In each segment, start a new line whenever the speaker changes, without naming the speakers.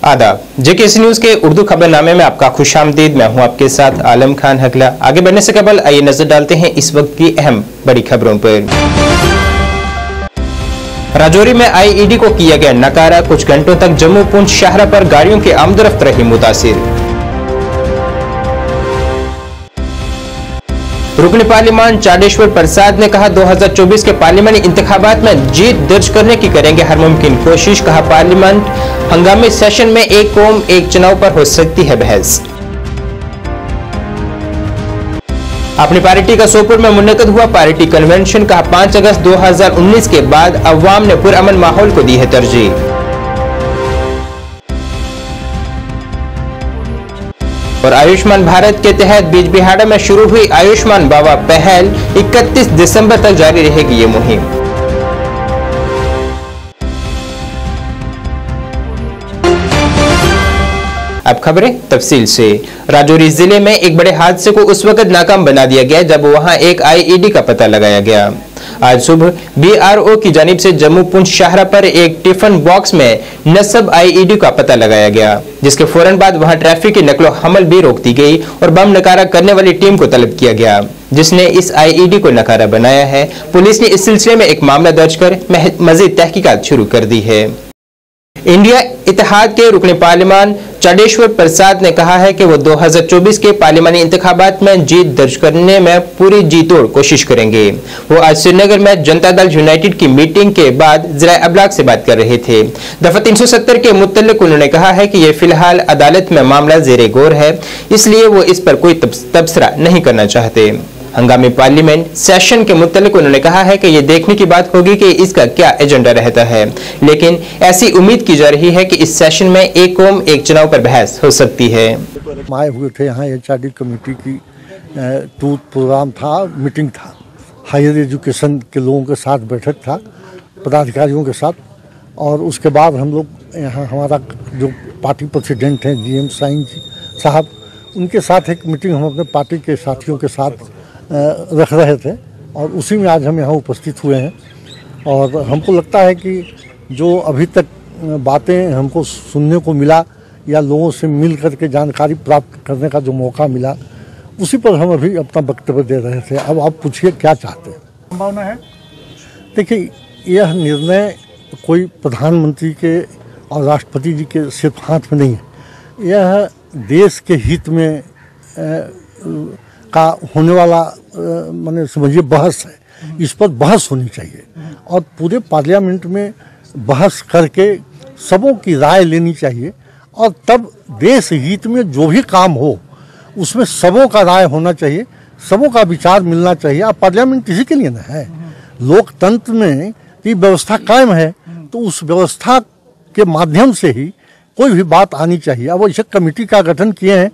आदाब, JKC news के उर्दू खबरनामे में आपका खुशामदीद। मैं हूं आपके साथ आलम खान हकला। आगे बढ़ने से कबल आइए नजर डालते हैं इस वक्त की अहम बड़ी खबरों पर। राजौरी में आईईडी को किया गया नकारा। कुछ घंटों तक जम्मू पुंछ शाहरा पर गाड़ियों की आमदरफ्त रही मुतासिर। रुकन पार्लिमान चाडेश्वर प्रसाद ने कहा 2024 के पार्लियामानी इंतखाबात में जीत दर्ज करने की करेंगे हर मुमकिन कोशिश। कहा पार्लियामेंट हंगामी सेशन में एक कौम एक चुनाव पर हो सकती है बहस। अपनी पार्टी का सोपुर में मुनक्कद हुआ पार्टी कन्वेंशन। कहा 5 अगस्त 2019 के बाद अवाम ने पुरअमन माहौल को दी है तरजीह। और आयुष्मान भारत के तहत बीजबिहाड़ा में शुरू हुई आयुष्मान बाबा पहल 31 दिसंबर तक जारी रहेगी ये मुहिम। अब खबरें तफसील से। राजौरी जिले में एक बड़े हादसे को उस वक्त नाकाम बना दिया गया जब वहां एक आईईडी का पता लगाया गया। आज सुबह बीआरओ की जानिब से जम्मू पुंछ शाहरा पर एक टिफिन बॉक्स में नस्ब आईईडी का पता लगाया गया, जिसके फौरन बाद वहां ट्रैफिक की नकलो हमल भी रोक दी गई और बम नकारा करने वाली टीम को तलब किया गया, जिसने इस आईईडी को नकारा बनाया है। पुलिस ने इस सिलसिले में एक मामला दर्ज कर मजीद तहकीकात शुरू कर दी है। इंडिया इत्तेहाद के रुकन पार्लिमान चाडेश्वर प्रसाद ने कहा है कि वो 2024 के पार्लियामानी इंतखाबात में जीत दर्ज करने में पूरी जी तोड़ कोशिश करेंगे। वो आज श्रीनगर में जनता दल यूनाइटेड की मीटिंग के बाद ज़राए अबलाग से बात कर रहे थे। दफा 370 के मुतल्लिक उन्होंने कहा है कि ये फिलहाल अदालत में मामला ज़ेरे गौर है, इसलिए वो इस पर कोई तबसरा नहीं करना चाहते। हंगामी पार्लियामेंट सेशन के मुतल्लिक उन्होंने कहा है कि ये देखने की बात होगी कि इसका क्या एजेंडा रहता है, लेकिन ऐसी उम्मीद की जा रही है कि इस सेशन में एक कौम एक चुनाव पर बहस हो सकती है।
आए हुए थे यहाँ एचआरडी कमेटी की टूर प्रोग्राम था, मीटिंग था, हायर एजुकेशन के लोगों के साथ बैठक था, पदाधिकारियों के साथ। और उसके बाद हम लोग यहाँ हमारा जो पार्टी प्रेसिडेंट हैं GM साइन साहब, उनके साथ एक मीटिंग हम अपने पार्टी के साथियों के साथ रख रहे थे और उसी में आज हम यहाँ उपस्थित हुए हैं। और हमको लगता है कि जो अभी तक बातें हमको सुनने को मिला या लोगों से मिल करके जानकारी प्राप्त करने का जो मौका मिला, उसी पर हम अभी अपना वक्तव्य दे रहे थे। अब आप पूछिए क्या चाहते हैं।
संभावना है,
देखिए यह निर्णय कोई प्रधानमंत्री के और राष्ट्रपति जी के सिर्फ हाथ में नहीं है, यह देश के हित में का होने वाला माने समझिए बहस है। इस पर बहस होनी चाहिए और पूरे पार्लियामेंट में बहस करके सबों की राय लेनी चाहिए और तब देश हित में जो भी काम हो उसमें सबों का राय होना चाहिए, सबों का विचार मिलना चाहिए। अब पार्लियामेंट इसी के लिए ना है, लोकतंत्र में की व्यवस्था कायम है तो उस व्यवस्था के माध्यम से ही कोई भी बात आनी चाहिए। अब इसे कमेटी का गठन किए हैं,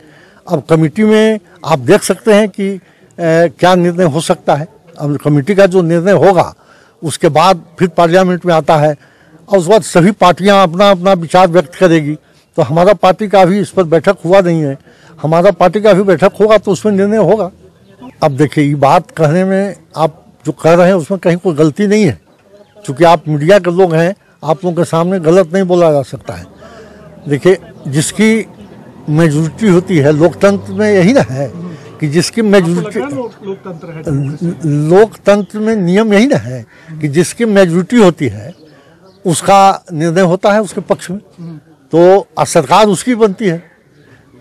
अब कमेटी में आप देख सकते हैं कि क्या निर्णय हो सकता है। अब कमेटी का जो निर्णय होगा उसके बाद फिर पार्लियामेंट में आता है और उस बाद सभी पार्टियां अपना अपना विचार व्यक्त करेगी। तो हमारा पार्टी का भी इस पर बैठक हुआ नहीं है, हमारा पार्टी का भी बैठक होगा तो उसमें निर्णय होगा। अब देखिए ये बात कहने में आप जो कह रहे हैं उसमें कहीं कोई गलती नहीं है, चूँकि आप मीडिया के लोग हैं, आप लोगों के सामने गलत नहीं बोला जा सकता है। देखिए जिसकी मेजॉरिटी होती है लोकतंत्र में, यही ना है कि जिसकी मेजॉरिटी, लोकतंत्र में नियम यही ना है कि जिसकी मेजॉरिटी होती है उसका निर्णय होता है उसके पक्ष में, तो सरकार उसकी बनती है।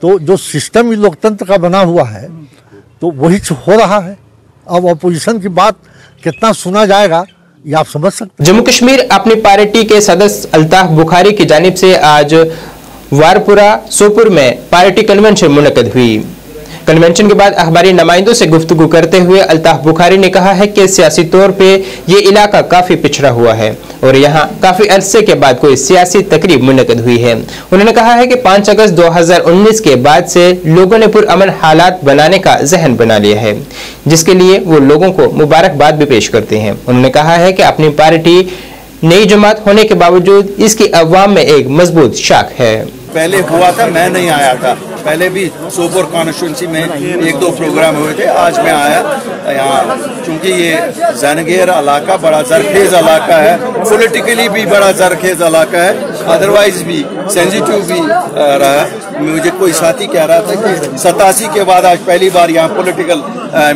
तो जो सिस्टम लोकतंत्र का बना हुआ है तो वही हो रहा है। अब अपोजिशन की बात कितना सुना जाएगा ये आप समझ सकते हैं।
जम्मू कश्मीर अपनी पार्टी के सदस्य अल्ताफ बुखारी की जानिब से आज वारपुरा सोपुर में पार्टी कन्वेंशन मुनक्कद हुई। कन्वेंशन के बाद अखबारी नुमाइंदों से गुफ्तगू करते हुए अल्ताफ बुखारी ने कहा है कि सियासी तौर पे ये इलाका काफी पिछड़ा हुआ है और यहाँ काफी अरसे के बाद कोई सियासी तकरीब मुनक्कद हुई है। उन्होंने कहा है कि 5 अगस्त 2019 के बाद से लोगों ने पुरअमन हालात बनाने का जहन बना लिया है, जिसके लिए वो लोगों को मुबारकबाद भी पेश करते हैं। उन्होंने कहा है कि अपनी पार्टी नई जमात होने के बावजूद इसकी अवाम में एक मजबूत शाख है।
पहले हुआ था, मैं नहीं आया था, पहले भी सोपोर कॉन्स्टिट्यूंसी में 1-2 प्रोग्राम हुए थे। आज मैं आया यहाँ क्योंकि ये जैनगेर इलाका बड़ा जरखेज इलाका है, पॉलिटिकली भी बड़ा जरखेज इलाका है। अदरवाइज भी सेंसिटिव भी रहा। मुझे कोई साथी कह रहा था कि 87 के बाद आज पहली बार यहाँ पॉलिटिकल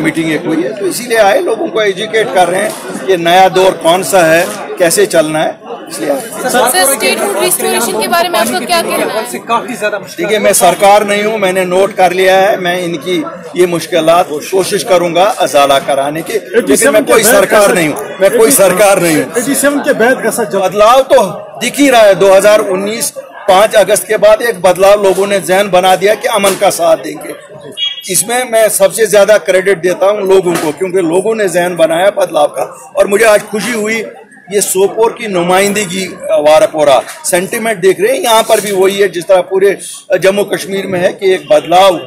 मीटिंग एक हुई है, तो इसीलिए आए, लोगों को एजुकेट कर रहे हैं कि नया दौर कौन सा है, कैसे चलना है।
स्टेटहुड रिस्टोरेशन के बारे में आपका क्या कहना है?
काफी ज्यादा देखिए, मैं सरकार नहीं हूँ, मैंने नोट कर लिया है, मैं इनकी ये मुश्किलात कोशिश करूंगा अजाला कराने की, लेकिन मैं कोई सरकार नहीं हूँ, मैं कोई सरकार नहीं हूँ।
87 के बाद ऐसा
बदलाव तो दिख ही रहा है। 2019 5 अगस्त के बाद एक बदलाव लोगों ने जहन बना दिया कि अमन का साथ देंगे। इसमें मैं सबसे ज्यादा क्रेडिट देता हूं लोगों को, क्योंकि लोगों ने जहन बनाया बदलाव का। और मुझे आज खुशी हुई, ये सोपोर की नुमाइंदगी वारापोरा सेंटिमेंट देख रहे हैं, यहाँ पर भी वही है जिस तरह पूरे जम्मू कश्मीर में है कि एक बदलाव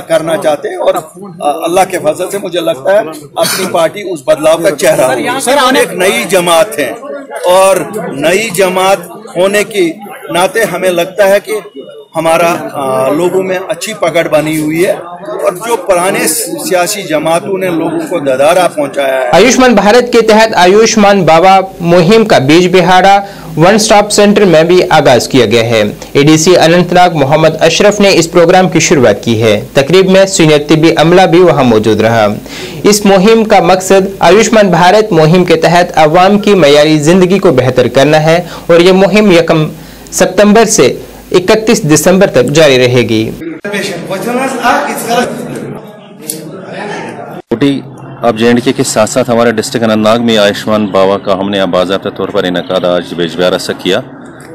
करना चाहते हैं। और अल्लाह के फजल से मुझे लगता है अपनी पार्टी उस बदलाव का चेहरा है। एक नई जमात है और नई जमात होने के नाते हमें लगता है कि हमारा लोगों में अच्छी पकड़ बनी हुई है, और जो पुराने सियासी जमातों ने लोगों को ददारा पहुंचाया है।
आयुष्मान भारत के तहत आयुष्मान बाबा मुहिम का बीजबिहाड़ा वन स्टॉप सेंटर में भी आगाज किया गया है। एडीसी अनंतनाग मोहम्मद अशरफ ने इस प्रोग्राम की शुरुआत की है। तकरीब में सीनियर तिब्बी अमला भी वहां मौजूद रहा। इस मुहिम का मकसद आयुष्मान भारत मुहिम के तहत अवाम की मयारी जिंदगी को बेहतर करना है और ये मुहिम 1 सितंबर से 31 दिसंबर तक जारी रहेगी।
अब JNK के साथ साथ हमारे डिस्ट्रिक्ट अनंतनाग में आयुष्मान बाबा का हमने बाज़ाब्ता तौर पर इनकाद आज बेजबारा से किया।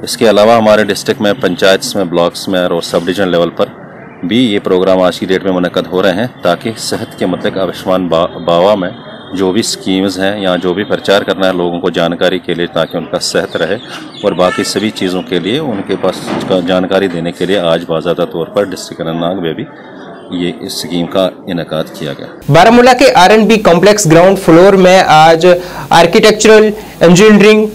इसके अलावा हमारे डिस्ट्रिक्ट में पंचायत में, ब्लॉक्स में और सब डिवीजन लेवल पर भी ये प्रोग्राम आज की डेट में मुनक्कद हो रहे हैं, ताकि सेहत के मतलब आयुष्मान बाबा में जो भी स्कीम्स हैं या जो भी प्रचार करना है लोगों को जानकारी के लिए, ताकि उनका सेहत रहे, और बाकी सभी चीज़ों के लिए उनके पास जानकारी देने के लिए आज बाज़ाब्ता तौर पर डिस्ट्रिक्ट अनंतनाग में भी ये इस स्कीम का इनकाद किया गया।
बारामूला के R&B कॉम्प्लेक्स ग्राउंड फ्लोर में आज आर्किटेक्चरल इंजीनियरिंग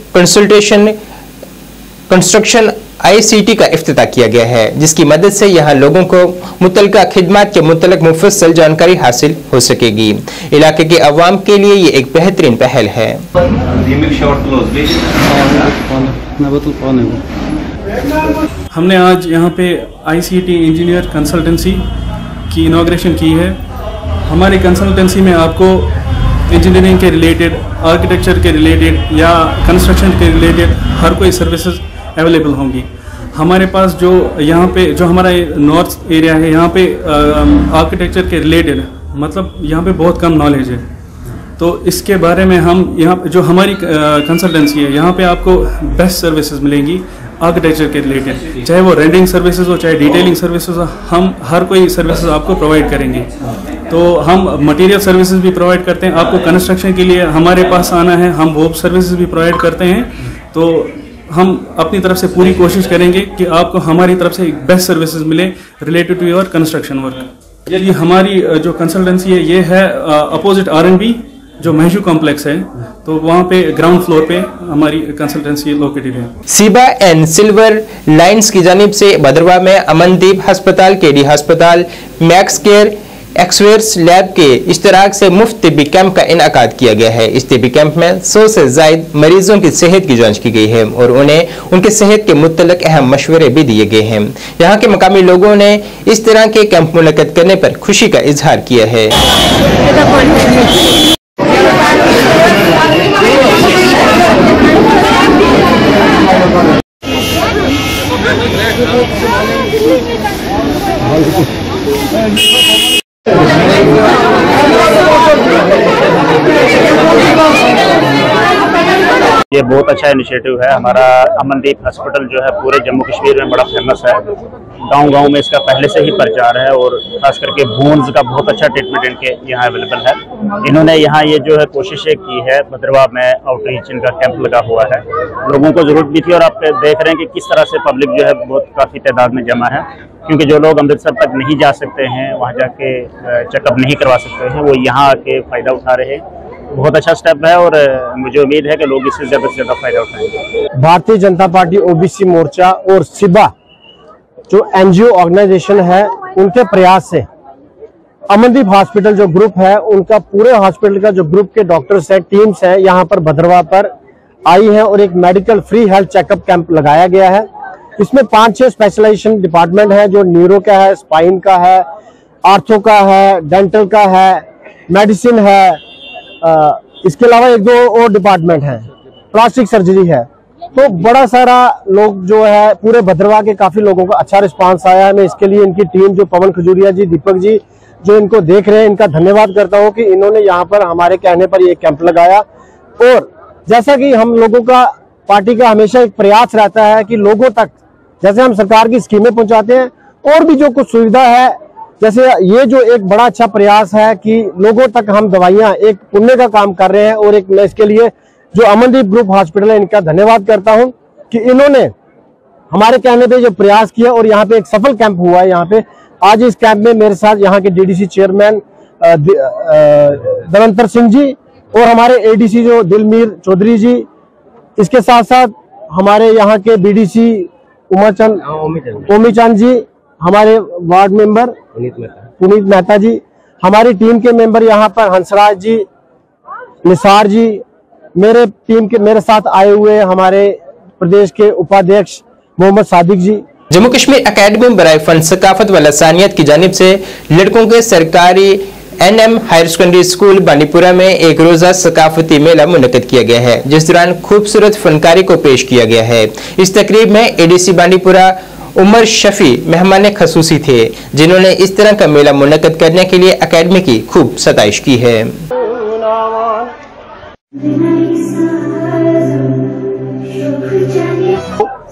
कंस्ट्रक्शन ICT का इफ्तिताह किया गया है, जिसकी मदद से यहाँ लोगों को मुतल्लिका खिदमात के मुतल्लिक मुफस्सल जानकारी हासिल हो सकेगी। इलाके के अवाम के लिए ये एक बेहतरीन पहल है।
हमने आज यहाँ पे ICT इंजीनियर कंसल्टेंसी की इनॉग्रेशन की है। हमारी कंसल्टेंसी में आपको इंजीनियरिंग के रिलेटेड, आर्किटेक्चर के रिलेटेड या कंस्ट्रक्शन के रिलेटेड हर कोई सर्विसेज अवेलेबल होंगी। हमारे पास जो यहाँ पे जो हमारा नॉर्थ एरिया है, यहाँ पे आर्किटेक्चर के रिलेटेड मतलब यहाँ पे बहुत कम नॉलेज है, तो इसके बारे में हम यहाँ जो हमारी कंसल्टेंसी है, यहाँ पे आपको बेस्ट सर्विसेज मिलेंगी आर्किटेक्चर के रिलेटेड, चाहे वो रेंडिंग सर्विसेज हो, चाहे डिटेलिंग सर्विसेज हो, हम हर कोई सर्विसेज आपको प्रोवाइड करेंगे। तो हम मटेरियल सर्विसेज भी प्रोवाइड करते हैं। आपको कंस्ट्रक्शन के लिए हमारे पास आना है, हम वो सर्विसेज भी प्रोवाइड करते हैं। तो हम अपनी तरफ से पूरी कोशिश करेंगे कि आपको हमारी तरफ से बेस्ट सर्विसेज मिले related to your construction work. ये हमारी जो कंसल्टेंसी है ये है अपोजिट R&B जो महजू कॉम्प्लेक्स है, तो वहाँ पे ग्राउंड फ्लोर पे हमारी कंसल्टेंसी लोकेटेड है।
सीबा एंड सिल्वर लाइंस की जानिब से भद्रवा में अमनदीप अस्पताल, KD अस्पताल, मैक्स केयर, एक्सवेयर्स लैब के इश्तराक से मुफ्त तिब्बी कैंप का इनकाद किया गया है। इस तिब्बी कैंप में 100 से ज़ायद मरीजों की सेहत की जांच की गई है और उन्हें उनके सेहत के मुतल्लिक अहम मशवरे भी दिए गए हैं। यहाँ के मकामी लोगों ने इस तरह के कैंप मुनक्कद करने पर खुशी का इजहार किया है।
ये बहुत अच्छा इनिशिएटिव है। हमारा अमनदीप हॉस्पिटल जो है पूरे जम्मू कश्मीर में बड़ा फेमस है। गांव-गांव में इसका पहले से ही प्रचार है और खास करके बोन्स का बहुत अच्छा ट्रीटमेंट इनके यहाँ अवेलेबल है। इन्होंने यहाँ ये जो है कोशिशें की है, भद्रवा में आउटरीच इनका कैंप लगा हुआ है। लोगों को जरूरत भी थी और आप देख रहे हैं कि किस तरह से पब्लिक जो है बहुत काफ़ी तादाद में जमा है, क्योंकि जो लोग अमृतसर तक नहीं जा सकते हैं, वहाँ जाके चेकअप नहीं करवा सकते हैं, वो यहाँ आके फ़ायदा उठा रहे हैं। बहुत अच्छा स्टेप है और मुझे उम्मीद है कि लोग इससे ज़्यादा से ज़्यादा फायदा उठाएंगे।
भारतीय जनता पार्टी OBC मोर्चा और सिबा जो NGO ऑर्गेनाइजेशन है, उनके प्रयास से अमनदीप हॉस्पिटल जो ग्रुप है, उनका पूरे हॉस्पिटल का जो ग्रुप के डॉक्टर्स है, टीम्स है, यहाँ पर भद्रवा पर आई है और एक medical free health checkup camp लगाया गया है। इसमें 5-6 स्पेशलाइजेशन डिपार्टमेंट है, जो न्यूरो का है, स्पाइन का है, आर्थो का है, डेंटल का है, मेडिसिन है, इसके अलावा 1-2 और डिपार्टमेंट है, प्लास्टिक सर्जरी है। तो बड़ा सारा लोग जो है, पूरे भद्रवाह के काफी लोगों का अच्छा रिस्पांस आया है। मैं इसके लिए इनकी टीम, जो पवन खजूरिया जी, दीपक जी जो इनको देख रहे हैं, इनका धन्यवाद करता हूं कि इन्होंने यहाँ पर हमारे कहने पर ये कैंप लगाया। और जैसा कि हम लोगों का, पार्टी का हमेशा एक प्रयास रहता है कि लोगों तक, जैसे हम सरकार की स्कीमें पहुंचाते हैं, और भी जो कुछ सुविधा है, जैसे ये जो एक बड़ा अच्छा प्रयास है कि लोगों तक हम दवाइयां, एक पुण्य का काम कर रहे हैं। और एक मैं इसके लिए जो अमनदीप ग्रुप हॉस्पिटल है, इनका धन्यवाद करता हूं कि इन्होंने हमारे कहने पे जो प्रयास किया और यहाँ पे एक सफल कैंप हुआ है। यहाँ पे आज इस कैंप में मेरे साथ यहाँ के डीडीसी चेयरमैन दवंतर सिंह जी और हमारे एडीसी जो दिलमीर चौधरी जी, इसके साथ साथ हमारे यहाँ के बीडीसी ओमीचंद जी, हमारे वार्ड मेंबर पुनीत मेहता जी, हमारी टीम के मेंबर यहाँ पर हंसराज जी, निसार जी, मेरे टीम के मेरे साथ आए हुए हमारे प्रदेश के उपाध्यक्ष मोहम्मद सादिक जी।
जम्मू कश्मीर एकेडमी बराए फन सकाफत व लसानियत की जानिब से लड़कों के सरकारी NM higher secondary school Bandipora में एक रोजा सकाफती मेला मुनक्किद किया गया है, जिस दौरान खूबसूरत फनकारी को पेश किया गया है। इस तकरीब में ADC बांडीपुरा उमर शफी मेहमान खसूसी थे, जिन्होंने इस तरह का मेला मुनक्किद करने के लिए एकेडमी की खूब सताइश की है।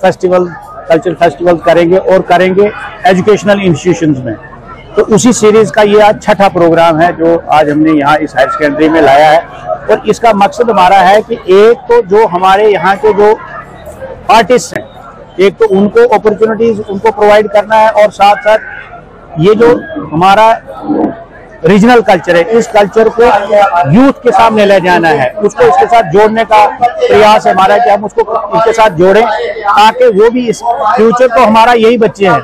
फेस्टिवल, कल्चरल फेस्टिवल करेंगे और करेंगे एजुकेशनल इंस्टीट्यूशंस में। तो उसी सीरीज का ये आज छठा प्रोग्राम है जो आज हमने यहाँ इस हायर सेकेंडरी में लाया है। और इसका मकसद हमारा है कि एक तो जो हमारे यहाँ के जो आर्टिस्ट हैं, एक तो उनको अपॉर्चुनिटीज उनको प्रोवाइड करना है, और साथ साथ ये जो हमारा रीजनल कल्चर है, इस कल्चर को यूथ के सामने ले जाना है, उसको इसके साथ जोड़ने का प्रयास है हमारा कि हम उसको इसके साथ जोड़ें, ताकि वो भी इस फ्यूचर तो हमारा यही बच्चे हैं,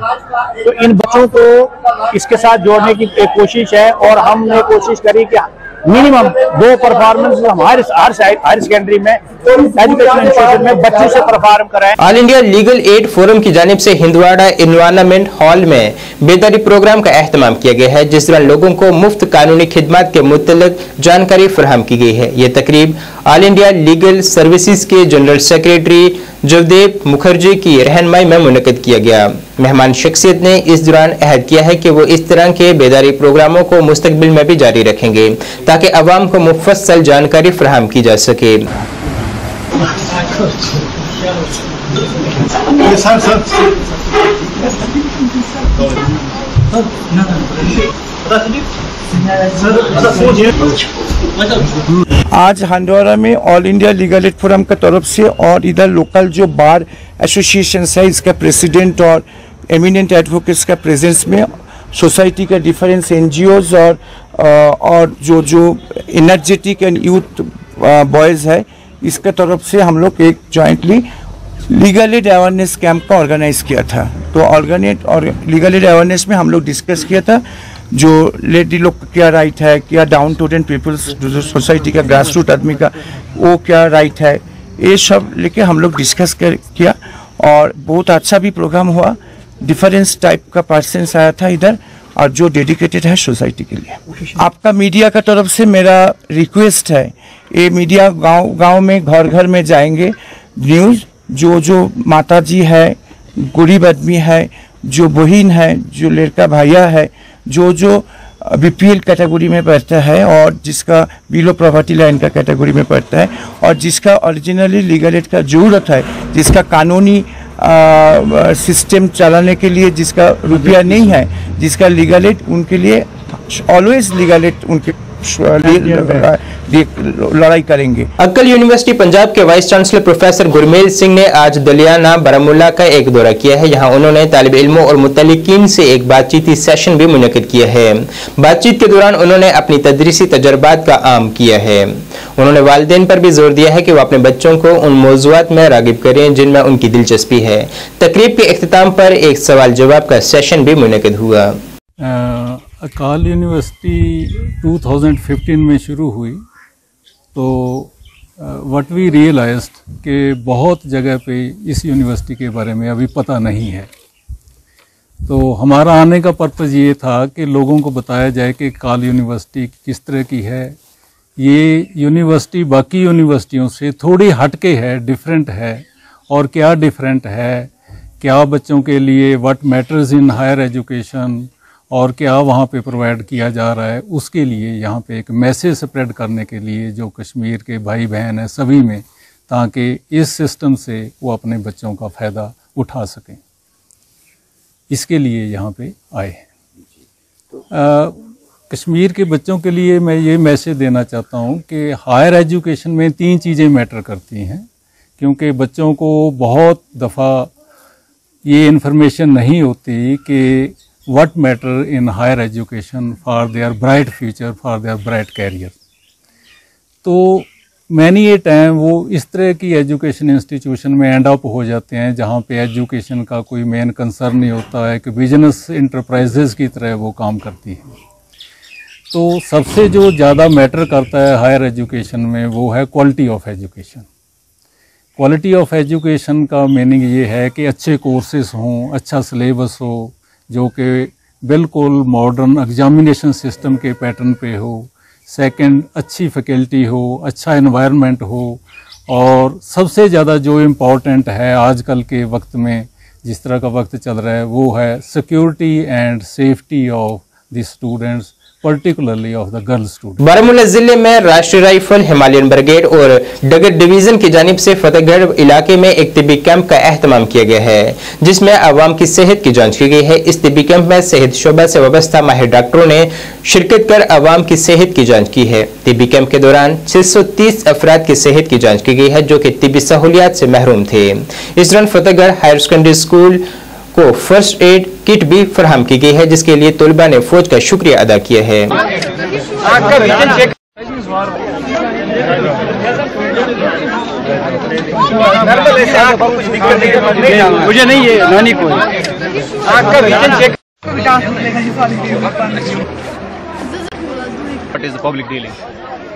तो इन बच्चों को इसके साथ जोड़ने की एक कोशिश है। और हमने कोशिश करी कि मिनिमम 2 परफॉर्मेंस हमारे हायर सेकेंडरी में एजुकेशन इंस्टीट्यूट में बच्चों से परफॉर्म कराएं।
All India legal aid forum की जानिब से हिंदवाड़ा एनवायरनमेंट हॉल में बेदारी प्रोग्राम का एहतमाम किया गया है, जिस दौरान लोगों को मुफ्त कानूनी खिदमत के मुतल्लिक जानकारी फराहम की गई है। ये तकरीब ऑल इंडिया लीगल सर्विसेज के जनरल सेक्रेटरी जगदेव मुखर्जी की रहनुमाई में मुनक्किद किया गया। मेहमान शख्सियत ने इस दौरान अहद किया है कि वो इस तरह के बेदारी प्रोग्रामों को मुस्तकबिल में भी जारी रखेंगे, ताकि अवाम को मुफस्सल जानकारी फराहम की जा सके।
आज हंडोरा में all India legal aid forum की तरफ से और इधर लोकल जो बार एसोसिएशन है, इसका प्रेसिडेंट और एमिनेंट एडवोकेट्स का प्रेजेंस में सोसाइटी का डिफरेंस NGOs और जो एनर्जेटिक एंड यूथ बॉयज़ है, इसका तरफ से हम लोग एक jointly legal aid awareness camp का ऑर्गेनाइज किया था। तो लीगल एड अवेयरनेस में हम लोग डिस्कस किया था जो लेडी लोग का क्या राइट है, क्या डाउन टू पीपल्स जो सोसाइटी का ग्रास रूट आदमी का वो क्या राइट है, ये सब लेके हम लोग डिस्कस किया। और बहुत अच्छा भी प्रोग्राम हुआ, डिफरेंस टाइप का पर्सन्स आया था इधर, और जो डेडिकेटेड है सोसाइटी के लिए। आपका मीडिया का तरफ से मेरा रिक्वेस्ट है, ये मीडिया गांव में घर घर में जाएंगे, न्यूज़ जो माता जी है, गरीब आदमी है, जो बहन है, जो लड़का भैया है, जो BPL कैटेगरी में पड़ता है और जिसका बिलो प्रॉपर्टी लाइन का कैटेगरी में पड़ता है, और जिसका ओरिजिनली लीगल एड का जरूरत है, जिसका कानूनी सिस्टम चलाने के लिए जिसका रुपया नहीं है, जिसका लीगल एड उनके लिए ऑलवेज लीगल एड उनके लड़ाई करेंगे।
अक्कल यूनिवर्सिटी पंजाब के vice chancellor professor Gurmel Singh ने आज दलियाना बारामूला का एक दौरा किया है। यहाँ उन्होंने तालिब इल्मों और मुतल्लिकीन से एक बातचीती सेशन भी मुनक्किद किया है। बातचीत के दौरान उन्होंने अपनी तदरीसी तजर्बात का आम किया है। उन्होंने वालिदैन पर भी जोर दिया है कि वो अपने बच्चों को उन मौज़ूआत में रागिब करें जिनमें उनकी दिलचस्पी है। तकरीब के इख्तिताम पर एक सवाल जवाब का सेशन भी मुनक्किद हुआ।
अकाल यूनिवर्सिटी 2015 में शुरू हुई, तो व्हाट वी रियलाइज्ड कि बहुत जगह पे इस यूनिवर्सिटी के बारे में अभी पता नहीं है। तो हमारा आने का पर्पज़ ये था कि लोगों को बताया जाए कि काल यूनिवर्सिटी किस तरह की है। ये यूनिवर्सिटी बाकी यूनिवर्सिटियों से थोड़ी हटके है, डिफरेंट है। और क्या डिफरेंट है, क्या बच्चों के लिए what matters in higher education और क्या वहाँ पे प्रोवाइड किया जा रहा है, उसके लिए यहाँ पे एक मैसेज स्प्रेड करने के लिए जो कश्मीर के भाई बहन हैं सभी में, ताकि इस सिस्टम से वो अपने बच्चों का फ़ायदा उठा सकें, इसके लिए यहाँ पे आए हैं। कश्मीर के बच्चों के लिए मैं ये मैसेज देना चाहता हूँ कि हायर एजुकेशन में 3 चीज़ें मैटर करती हैं, क्योंकि बच्चों को बहुत दफ़ा ये इन्फॉर्मेशन नहीं होती कि what matter in higher education for their bright future, for their bright career. तो मैनी ए टाइम वो इस तरह की एजुकेशन इंस्टीट्यूशन में एंड अप हो जाते हैं जहाँ पे एजुकेशन का कोई मेन कंसर्न नहीं होता है, कि बिजनेस इंटरप्राइजेज़ की तरह वो काम करती है। तो सबसे जो ज़्यादा मैटर करता है हायर एजुकेशन में वो है quality of education. Quality of education का मीनिंग ये है कि अच्छे कोर्सेज हों, अच्छा सिलेबस हो जो कि बिल्कुल मॉडर्न एग्जामिनेशन सिस्टम के पैटर्न पे हो। सेकंड, अच्छी फैकल्टी हो, अच्छा एनवायरनमेंट हो, और सबसे ज़्यादा जो इम्पोर्टेंट है आजकल के वक्त में, जिस तरह का वक्त चल रहा है, वो है security and safety of the students, particularly of the girl student.
Baramulla जिले में राष्ट्रीय राइफल, हिमालयन ब्रिगेड और डगर डिवीजन की जानिब से फतेहगढ़ इलाके में एक तिब्बी कैंप का एहतमाम किया गया है, जिसमें आवाम की सेहत की जांच की गई है। इस तिब्बी कैंप में सेहत शोबा से वाबस्ता माहिर डॉक्टरों ने शिरकत कर आवाम की सेहत की जांच की है। तिब्बी कैंप के दौरान 630 अफराद की सेहत की जांच की गई है जो कि तिब्बी सहूलियात से महरूम थे। इस दौरान फतेहगढ़ हायर सेकेंडरी स्कूल को फर्स्ट एड किट भी फराहम की गई है, जिसके लिए तलबा ने फौज का शुक्रिया अदा किया है।
मुझे नहीं है, नानी को What is the public dealing?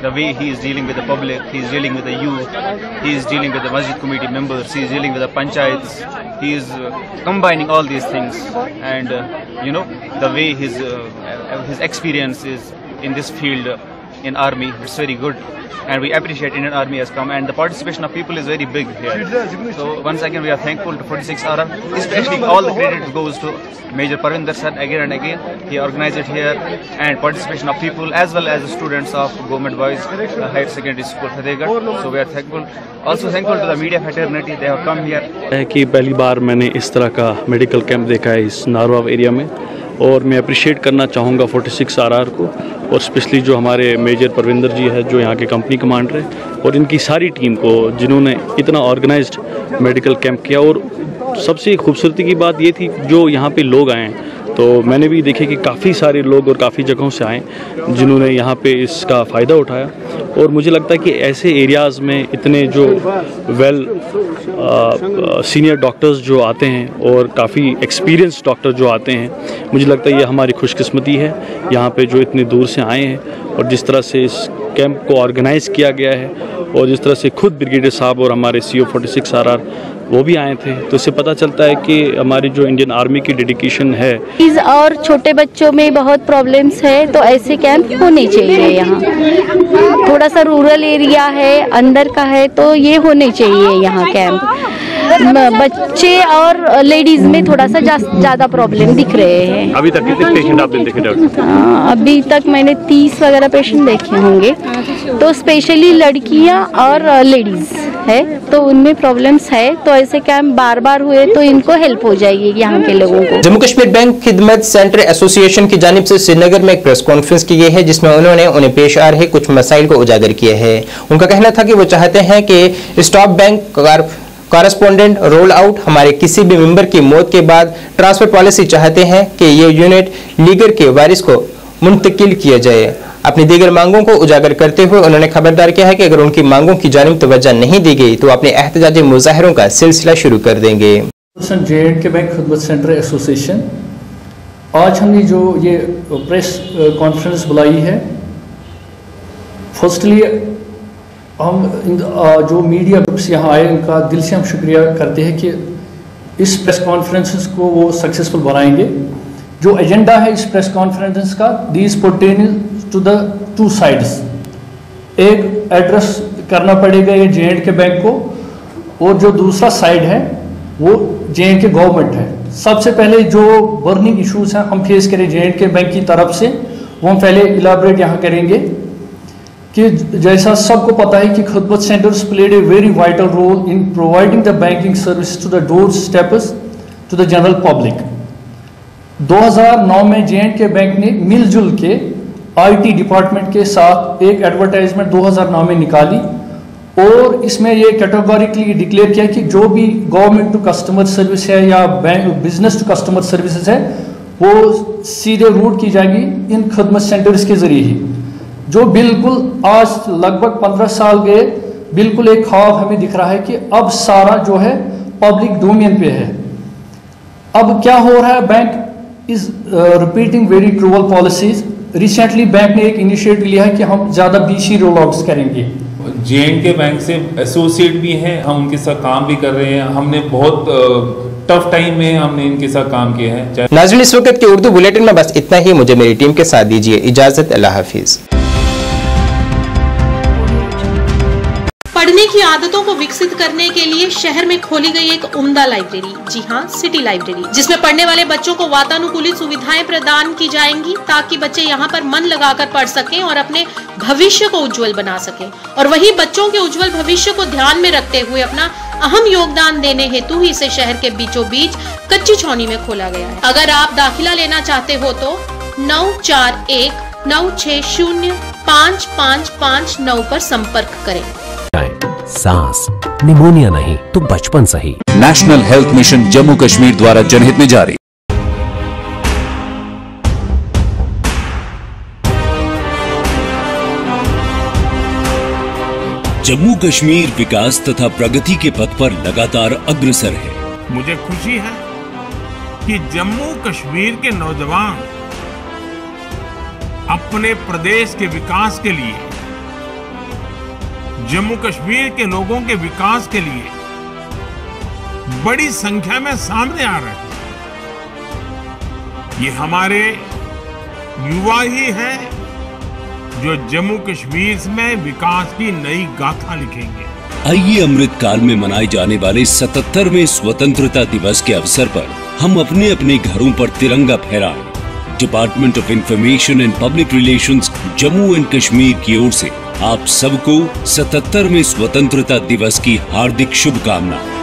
The way he is dealing with the public, he is dealing with the youth, he is dealing with the masjid committee members, he is dealing with the panchayats, he is combining all these things, and you know, the way his experience is in this field in army, it's very good, and we appreciate Indian Army has come, and the participation of people is very big here. So once again we are thankful to 46 RR, especially all the credit goes to Major Parvinder sir again and again. He organized it here, and participation of people as well as the students of Government Boys Higher Secondary School Fatehgarh. So we are thankful. Also thankful to the media fraternity, they have come here.
है कि पहली बार मैंने इस तरह का medical camp देखा है इस नारवाव एरिया में, और मैं अप्रिशिएट करना चाहूँगा 46 RR को, और स्पेशली जो हमारे मेजर परविंदर जी है जो यहाँ के कंपनी कमांडर है, और इनकी सारी टीम को जिन्होंने इतना ऑर्गेनाइज्ड मेडिकल कैंप किया। और सबसे खूबसूरती की बात ये थी जो यहाँ पे लोग आए हैं, तो मैंने भी देखे कि काफ़ी सारे लोग और काफ़ी जगहों से आए जिन्होंने यहाँ पे इसका फ़ायदा उठाया। और मुझे लगता है कि ऐसे एरियाज़ में इतने जो सीनियर डॉक्टर्स जो आते हैं और काफ़ी एक्सपीरियंस डॉक्टर जो आते हैं, मुझे लगता है ये हमारी खुशकिस्मती है यहाँ पे जो इतने दूर से आए हैं, और जिस तरह से इस कैंप को ऑर्गेनाइज़ किया गया है, और जिस तरह से खुद ब्रिगेडियर साहब और हमारे CO 46 RR वो भी आए थे, तो इससे पता चलता है कि हमारी जो इंडियन आर्मी की डेडिकेशन है।
और छोटे बच्चों में बहुत प्रॉब्लम्स है, तो ऐसे कैंप होने चाहिए। यहाँ थोड़ा सा रूरल एरिया है, अंदर का है, तो ये होने चाहिए यहाँ कैंप। बच्चे और लेडीज में थोड़ा सा ज़्यादा प्रॉब्लम दिख रहे हैं।
अभी तक कितने पेशेंट आपने देखे डॉक्टर?
अभी तक मैंने 30 वगैरह पेशेंट देखे होंगे, तो स्पेशली लड़कियां और लेडीज है, तो उनमें प्रॉब्लम्स है। तो ऐसे कैंप बार बार हुए तो इनको हेल्प हो जाएगी यहाँ के लोगों को।
जम्मू कश्मीर बैंक खिदमत सेंटर एसोसिएशन की जानिब से श्रीनगर में एक प्रेस कॉन्फ्रेंस की गई है, जिसमें उन्होंने उन्हें पेश आ रहे कुछ मसाइल को उजागर किया है। उनका कहना था कि वो चाहते हैं कि stop bank correspondent roll out, हमारे किसी भी मेंबर की मौत के बाद ट्रांसफर पॉलिसी चाहते हैं कि ये यूनिट लीगर के वारिस को मुंतकिल किया जाए। अपनी दीगर मांगों को उजागर करते हुए उन्होंने खबरदार किया है कि अगर उनकी मांगों की जानिब तवज्जो नहीं दी गई तो अपने एहतजाजी मुजाहरों का सिलसिला शुरू कर देंगे।
J&K बैंक खिदमत सेंटर एसोसिएशन, आज हमने जो ये प्रेस कॉन्फ्रेंस बुलाई है, फर्स्टली जो मीडिया ग्रुप्स यहाँ आए उनका दिल से हम शुक्रिया करते हैं कि इस प्रेस कॉन्फ्रेंसेस को वो सक्सेसफुल बनाएंगे। जो एजेंडा है इस प्रेस कॉन्फ्रेंस का, these pertain to the two sides. एक एड्रेस करना पड़ेगा ये जे.एंड.के बैंक को, और जो दूसरा साइड है वो जे.एंड.के गवर्नमेंट है। सबसे पहले जो बर्निंग इश्यूज हैं हम फेस करें जे.एंड.के बैंक की तरफ से, वो हम पहले इलाबरेट यहाँ करेंगे कि जैसा सबको पता है कि Khidmat centres played a very vital role in providing the banking service to the door steppers to the general public. 2009 में जे.एंड.के बैंक ने मिलजुल के IT डिपार्टमेंट के साथ एक एडवर्टाइजमेंट 2009 में निकाली, और इसमें ये कैटेगोरिकली डिक्लेयर किया कि जो भी गवर्नमेंट टू कस्टमर सर्विस है या bank business to customer services है वो सीधे रूट की जाएगी इन खदमत सेंटर्स के जरिए ही। जो बिल्कुल आज लगभग 15 साल गए, बिल्कुल एक ख्वाब हमें दिख रहा है कि अब सारा जो है पब्लिक डोमेन पे है। अब क्या हो रहा है, bank is repeating very cruel policies. Recently bank ने एक इनिशिएटिव लिया है कि हम ज़्यादा BC रोल-आउट्स करेंगे।
जे.एंड.के बैंक से एसोसिएट भी हैं, हम उनके साथ काम भी कर रहे हैं। हमने बहुत टफ टाइम में हमने इनके साथ काम किया है।
नाज़रीन, इस वक्त के उर्दू बुलेटिन में बस इतना ही। मुझे मेरी टीम के साथ दीजिए इजाजत। अल्लाह हाफिज।
पढ़ने की आदतों को विकसित करने के लिए शहर में खोली गई एक उम्दा लाइब्रेरी, जी हाँ, सिटी लाइब्रेरी, जिसमें पढ़ने वाले बच्चों को वातानुकूलित सुविधाएं प्रदान की जाएंगी ताकि बच्चे यहाँ पर मन लगाकर पढ़ सकें और अपने भविष्य को उज्जवल बना सकें। और वही बच्चों के उज्जवल भविष्य को ध्यान में रखते हुए अपना अहम योगदान देने हेतु ही इसे शहर के बीचों बीच कच्ची छौनी में खोला गया है। अगर आप दाखिला लेना चाहते हो तो 9419605559 पर संपर्क करें।
सांस निमोनिया नहीं तो बचपन सही।
National health mission Jammu Kashmir द्वारा जनहित में जारी। जम्मू कश्मीर विकास तथा प्रगति के पथ पर लगातार अग्रसर है।
मुझे खुशी है कि जम्मू कश्मीर के नौजवान अपने प्रदेश के विकास के लिए, जम्मू कश्मीर के लोगों के विकास के लिए बड़ी संख्या में सामने आ रहे हैं। ये हमारे युवा ही हैं जो जम्मू कश्मीर में विकास की नई गाथा लिखेंगे।
आइए अमृत काल में मनाए जाने वाले 77वें स्वतंत्रता दिवस के अवसर पर हम अपने अपने घरों पर तिरंगा फहराएं। Department of information and public relations Jammu and Kashmir की ओर से आप सबको 77वें स्वतंत्रता दिवस की हार्दिक शुभकामनाएं।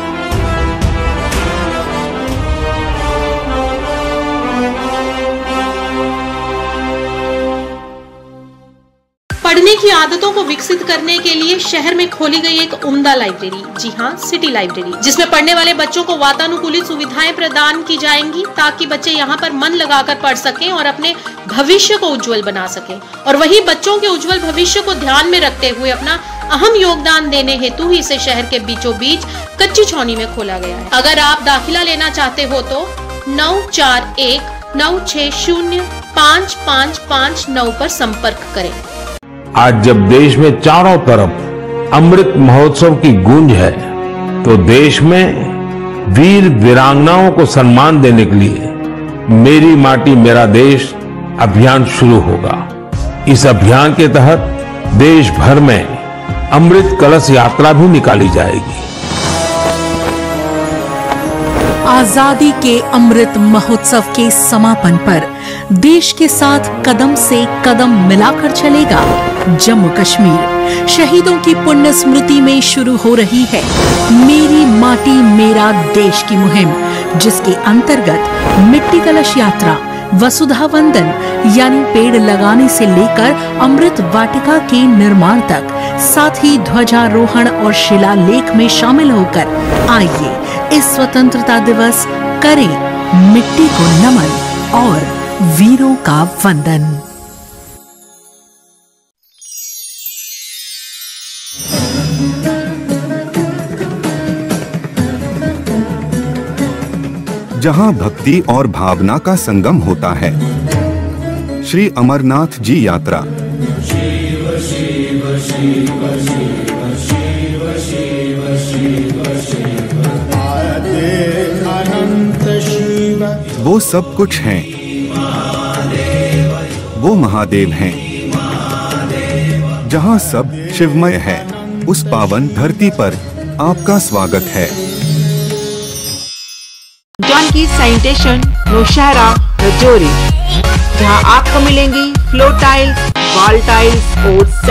पढ़ने की आदतों को विकसित करने के लिए शहर में खोली गई एक उम्दा लाइब्रेरी, जी हाँ, सिटी लाइब्रेरी, जिसमें पढ़ने वाले बच्चों को वातानुकूलित सुविधाएं प्रदान की जाएंगी ताकि बच्चे यहाँ पर मन लगाकर पढ़ सकें और अपने भविष्य को उज्जवल बना सकें। और वही बच्चों के उज्जवल भविष्य को ध्यान में रखते हुए अपना अहम योगदान देने हेतु ही इसे शहर के बीचों बीच कच्ची छौनी में खोला गया है। अगर आप दाखिला लेना चाहते हो तो 9419605559 पर संपर्क करें।
आज जब देश में चारों तरफ अमृत महोत्सव की गूंज है, तो देश में वीर वीरांगनाओं को सम्मान देने के लिए मेरी माटी मेरा देश अभियान शुरू होगा। इस अभियान के तहत देश भर में अमृत कलश यात्रा भी निकाली जाएगी।
आजादी के अमृत महोत्सव के समापन पर देश के साथ कदम से कदम मिलाकर चलेगा जम्मू कश्मीर। शहीदों की पुण्य स्मृति में शुरू हो रही है मेरी माटी मेरा देश की मुहिम, जिसके अंतर्गत मिट्टी कलश यात्रा, वसुधा वंदन यानी पेड़ लगाने से लेकर अमृत वाटिका के निर्माण तक, साथ ही ध्वजारोहण और शिलालेख में शामिल होकर आइए इस स्वतंत्रता दिवस करें मिट्टी को नमन और वीरों का वंदन।
जहां भक्ति और भावना का संगम होता है, श्री अमरनाथ जी यात्रा। शिव शिव शिव शिव वो सब कुछ हैं। वो महादेव हैं। जहाँ सब शिवमय है, उस पावन धरती पर आपका स्वागत है।
जानकी सैनिटेशन नौशहरा रजौरी, जहां आपको मिलेंगी फ्लोर टाइल्स, वॉल टाइल्स और